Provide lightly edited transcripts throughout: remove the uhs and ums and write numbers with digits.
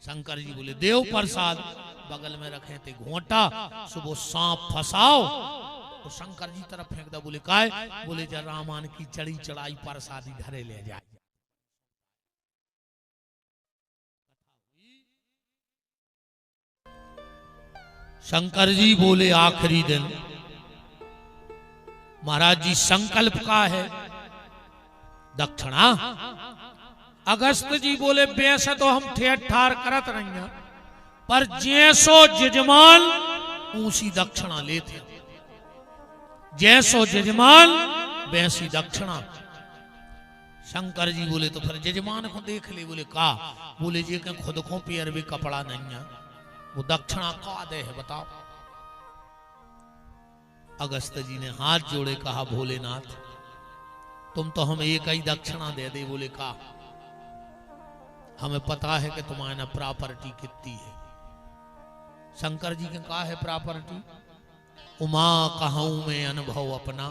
शंकर जी बोले देव प्रसाद, बगल में रखे थे घोंटा, सुबह सांप फंसाओ तो शंकर जी तरफ फेंक दो। बोले काय? बोले जब रामान की चढ़ी चढ़ाई प्रसादी घरे ले जाए। शंकर जी बोले आखिरी दिन महाराज जी संकल्प का है दक्षिणा। अगस्त जी बोले वैसे तो हम ठेठ ठार करत नहीं हैं, पर जैसो जजमान ऊसी दक्षिणा लेते, जैसो जजमान वैसी दक्षिणा। शंकर जी बोले तो फिर जजमान को देख ले। बोले का? बोले जी के खुद को पैर भी कपड़ा नहीं है, वो दक्षिणा का दे है बताओ। अगस्त जी ने हाथ जोड़े कहा भोलेनाथ तुम तो हमें एक ही दक्षिणा दे दे। बोले का? हमें पता है कि तुम्हारा प्रॉपर्टी कितनी है। शंकर जी के कहा है प्रॉपर्टी? उमा कहूं मैं अनुभव अपना,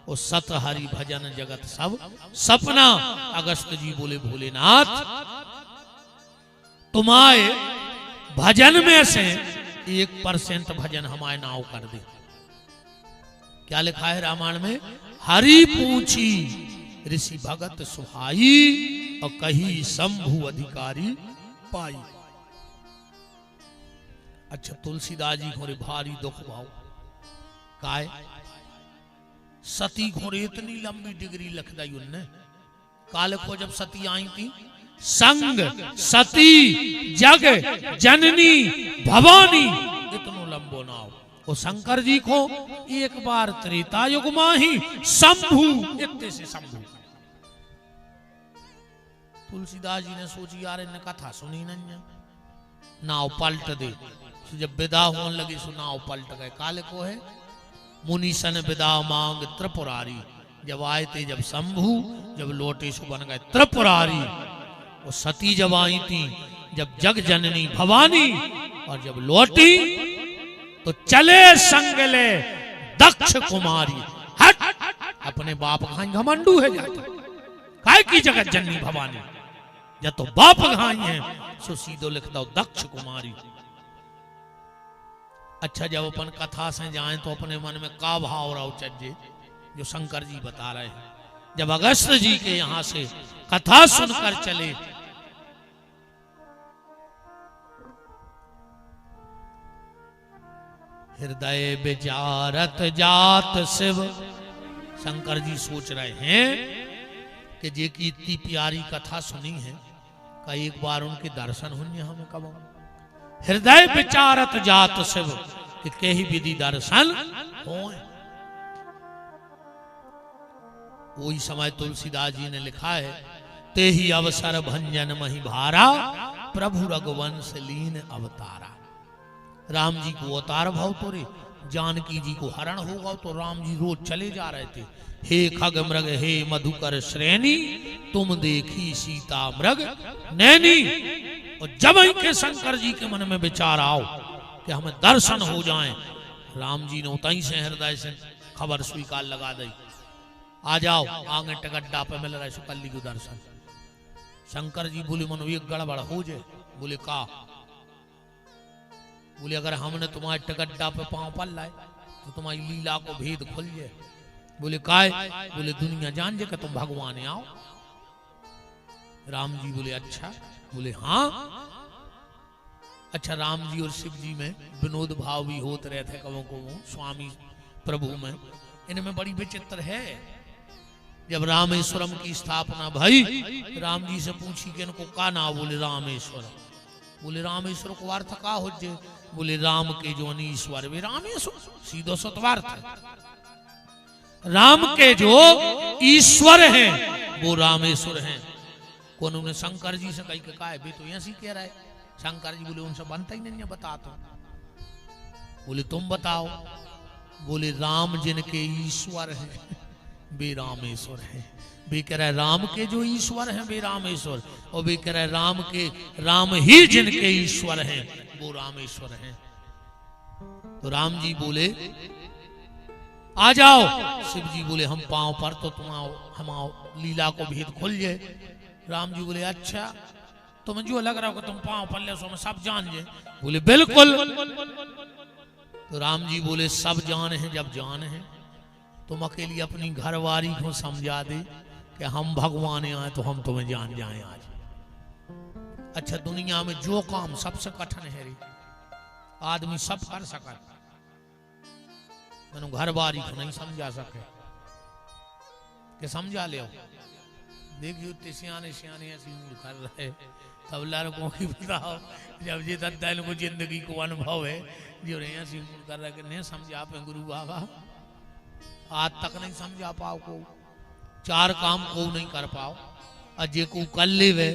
और सत हरि भजन जगत सब सपना। अगस्त जी बोले भोलेनाथ तुम्हारे भजन में से 1% भजन हमारे नाव कर दे। क्या लिखा है रामायण में? हरि पूछी ऋषि भगत सुहाई, और कही शंभु अधिकारी पाई। अच्छा तुलसीदास जी घोरे भारी दुख भाव काय सती घोरे इतनी लंबी डिग्री लिख दी उनने। काल को जब सती आई थी, संग सती जग जननी भवानी, इतनो लंबो नाव। और शंकर जी को एक बार त्रेता युग में ही शंभु, इतने से शंभु। तुलसीदास जी ने सोची यार इन्हें कथा सुनी नहीं है, नाव पलट दे। जब विदा होने लगी सो नाव पलट गए। काले को है मुनीसन विदा मांग त्रिपुरारी, जब आए थे जब शंभु, जब लौटे सो बन गए त्रिपुरारी। और सती जब आई थी जब जग जननी भवानी, और जब लौटी तो चले संगले दक्ष कुमारी। हट अपने बाप घाई घमंडू है जाता काय की जगत जननी भवानी, जब तो बाप घाई है सो सीधो लिख दो दक्ष कुमारी। अच्छा जब अपन कथा से जाएं तो अपने मन में का भाव रहा चज्जे जो शंकर जी बता रहे हैं। जब अगस्त जी के यहां से कथा सुनकर चले, हृदय विचारत जात शिव, शंकर जी सोच रहे हैं कि जे की इतनी प्यारी कथा सुनी है का एक बार उनके दर्शन होने हमें कब। हृदय विचारत जात शिव कि कही विधि दर्शन हो। वही समय तुलसीदास जी ने लिखा है ते ही अवसर भंजन मही भारा, प्रभु रघुवंश लीन अवतारा। राम जी को अवतार भाव तो रे, जानकी जी को हरण होगा तो राम जी रोज चले जा रहे थे। हे खग मृग हे मधुकर श्रेणी, तुम देखी सीता मृग नैनी। और जब इनके शंकर जी के मन में विचार आओ कि हमें दर्शन हो जाएं, राम जी ने उतई से हृदय से खबर स्वीकार लगा दी, आ जाओ आगे टगड्डा पे मिल रहा है सुकल्ली को दर्शन। शंकर जी बोले मनो एक गड़बड़ हो जाए। बोले का? बोले अगर हमने तुम्हारे टगड्डा पे पांव पल लाए तो तुम्हारी लीला को भेद खुल जाए। बोले काय? बोले दुनिया जान जे कि तुम भगवान आओ। राम जी बोले अच्छा। बोले हाँ। अच्छा राम जी और शिव जी में विनोद भाव भी होते रहते कबो को स्वामी प्रभु में। इनमें बड़ी विचित्र है। जब रामेश्वरम की स्थापना भई, राम जी से पूछी कि इनको का नाम? बोले रामेश्वर। बोले रामेश्वर को अर्थ का हो जे? बोले राम के जो ईश्वर वे रामेश्वर, सीधो सत्वार्थ। राम के जो ईश्वर हैं वो रामेश्वर हैं। कौन? उन्हें शंकर जी से कही के कहा है बे तो ऐसी कह रहा है। शंकर जी बोले उनसे बनता ही नहीं है, बता तो। बोले तुम बताओ। बोले राम जिनके ईश्वर हैं वे रामेश्वर हैं। वे कह रहा है राम के जो ईश्वर हैं वे रामेश्वर, और वे कह रहा है राम के राम ही जिनके ईश्वर हैं वो रामेश्वर हैं। तो राम जी बोले आ जाओ। शिव जी बोले हम पांव पर तो तुम आओ, हम आओ, लीला को भेद खुल जाए। राम जी बोले अच्छा। तुम्हें जो लग रहा हो कि तुम पांव पल्ले सो में सब जान जे। बोले बिल्कुल। तो राम जी बोले सब जान है जब जान है, तुम अकेली अपनी घरवारी को समझा दे कि हम भगवान आए तो हम तुम्हें जान जाए आज। अच्छा दुनिया में जो काम सबसे कठिन है रे, आदमी सब कर सका, मैंने घरवारी को नहीं समझा सके कि समझा ले। देखियो सियाने सियाने ऐसी कर रहे, तब लड़कों की बताओ जब ये तद्दन को जिंदगी को अनुभव है जो ऐसी कर रहा है कि नहीं समझा पे गुरु बाबा, आज तक नहीं समझा पाओ को, चार काम को नहीं कर पाओ, अजय को कर ले वे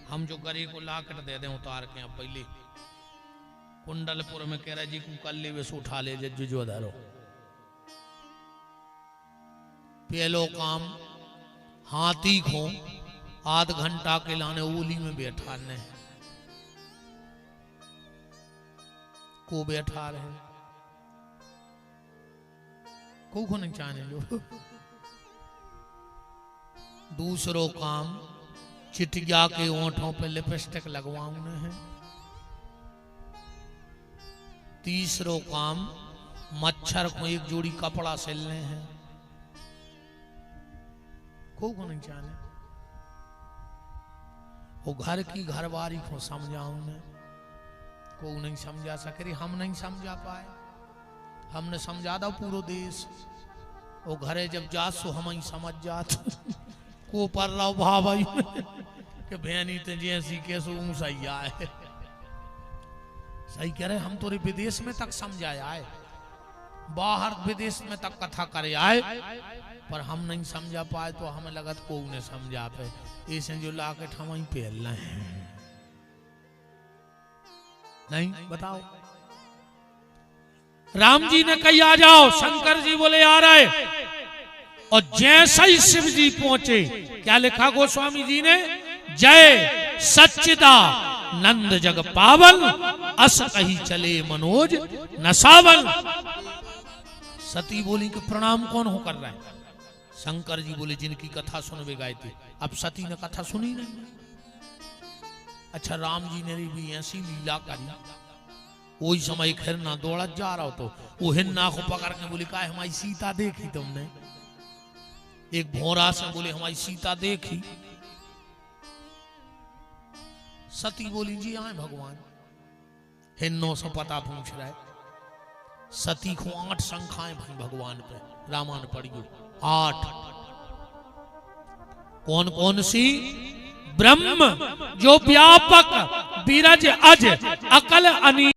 हम जो गरी को लाकट दे दें उतार के। पहले कुंडलपुर में कह रहा जी को कर ले वे सो उठा ले जो धरो। पहलो काम हाथी को आध घंटा के लाने ओली में बैठाने को बैठा रहे को नहीं चाहने जो। दूसरो काम चिटिया के ओंठों पे लिपस्टिक लगवाने हैं। तीसरो काम मच्छर को एक जोड़ी कपड़ा सिलने हैं, को नहीं चाहने। वो घर की घरवारी को समझाऊं ने को नहीं समझा सके, हम नहीं समझा पाए, हमने समझा दो पूरा देश। वो घरे जब जात सो हम ही समझ जात को पर रहो भाई कि बहनी तो जैसी कैसो सही आए, सही कह रहे हम तोरे विदेश में तक समझाया है, बाहर विदेश में तक कथा करे आए, पर हम नहीं समझा पाए तो हमें लगत को ने समझा पे ऐसे जो लाकेट हम ही पहल हैं। नहीं बताओ राम जी ने कही आ जाओ, शंकर जी बोले आ रहे, और जैसे ही शिव जी पहुंचे क्या लिखा गोस्वामी जी ने, जय सच्चिदा नंद जग पावन अस कही चले मनोज नसावन। सती बोली कि प्रणाम कौन हो कर रहा है? शंकर जी बोले जिनकी कथा सुनवे गए थे। अब सती ने कथा सुनी नहीं। अच्छा राम जी ने भी ऐसी लीला करी, वही समय एक हिरना दौड़ा जा रहा हो तो वो हिरना को पकड़ के बोले का हमारी सीता देखी तुमने? एक भौरा से बोले हमारी सीता देखी। सती बोली जी आए भगवान। हिन्नो से पता पूछ रहा है। सती को 8 संख्याएं भाई भगवान पे, रामायण पढ़ियो 8। कौन कौन सी? ब्रह्म जो व्यापक, बीरज अज अकल अनी